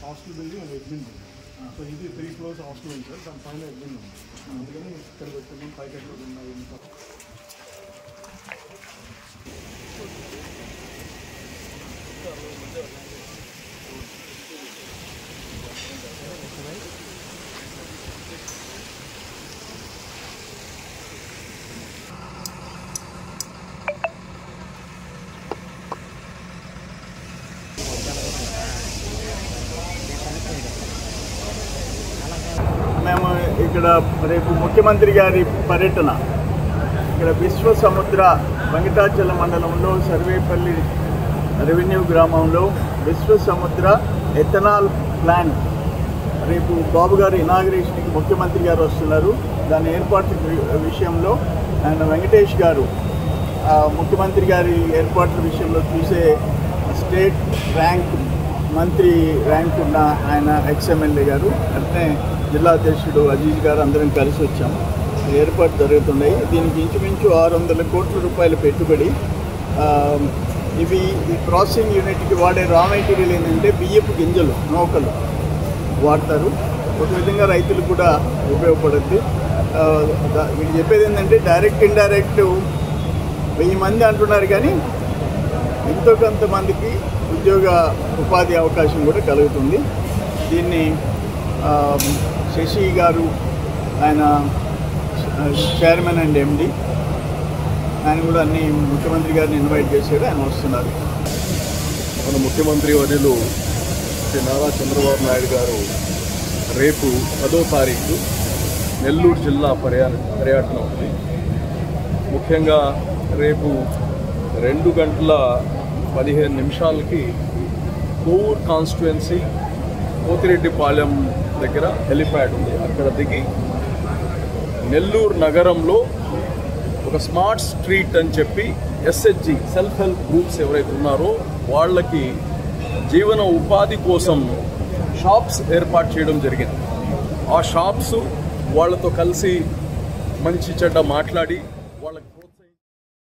Hostel building and admin so ఇది 3 floors hostel ఉంది sir, దాని పైన అడ్మిన్ ఉంది. అందుకని ఇక్కడికి వచ్చాము. పైకి ఎక్కడ ఉన్నాయి మేము ఇక్కడ రేపు ముఖ్యమంత్రి గారి పర్యటన ఇక్కడ విశ్వ సముద్ర వెంకటాచల మండలంలో సర్వేపల్లి రెవెన్యూ గ్రామంలో విశ్వ సముద్ర ఎథనాల్ ప్లాంట్ రేపు బాబు గారి ఇనాగ్రేషన్కి ముఖ్యమంత్రి గారు వస్తున్నారు. దాని ఏర్పాటు విషయంలో ఆయన వెంకటేష్ గారు ముఖ్యమంత్రి గారి ఏర్పాట్ల విషయంలో చూసే స్టేట్ ర్యాంక్ మంత్రి ర్యాంక్ ఉన్న ఆయన ఎక్స్ఎమ్మెల్యే గారు అంటే జిల్లా అధ్యక్షుడు అజీజ్ గారు అందరం కలిసి వచ్చాము. ఏర్పాటు జరుగుతున్నాయి. దీనికి ఇంచుమించు 600 కోట్ల రూపాయల పెట్టుబడి. ఇవి ఈ ప్రాసెసింగ్ యూనిట్కి వాడే రా మెటీరియల్ ఏంటంటే బియ్యపు గింజలు, నూకలు వాడతారు. ఒక విధంగా రైతులకు కూడా ఉపయోగపడుద్ది. వీళ్ళు చెప్పేది ఏంటంటే డైరెక్ట్ ఇండైరెక్ట్ 1000 మంది అంటున్నారు, కానీ ఎంతో కొంతమందికి ఉపాధి అవకాశం కూడా కలుగుతుంది. దీన్ని శశి గారు ఆయన చైర్మన్ అండ్ ఎండి, ఆయన కూడా అన్ని ముఖ్యమంత్రి గారిని ఇన్వైట్ చేశారు. ఆయన వస్తున్నారు. మన ముఖ్యమంత్రి వర్యులు శ్రీ నారా చంద్రబాబు నాయుడు గారు రేపు 10వ తారీఖు నెల్లూరు జిల్లా పర్యటన ఉంది. ముఖ్యంగా రేపు 2:15 కోవూరు కాన్స్టిట్యుయెన్సీ పోతిరెడ్డిపాలెం దగ్గర హెలిప్యాడ్ ఉంది. అక్కడ దిగి నెల్లూరు నగరంలో ఒక స్మార్ట్ స్ట్రీట్ అని చెప్పి ఎస్హెచ్జి సెల్ఫ్ హెల్ప్ గ్రూప్స్ ఎవరైతే ఉన్నారో వాళ్ళకి జీవన ఉపాధి కోసం షాప్స్ ఏర్పాటు చేయడం జరిగింది. ఆ షాప్స్ వాళ్ళతో కలిసి మంచి చెడ్డ మాట్లాడి వాళ్ళకి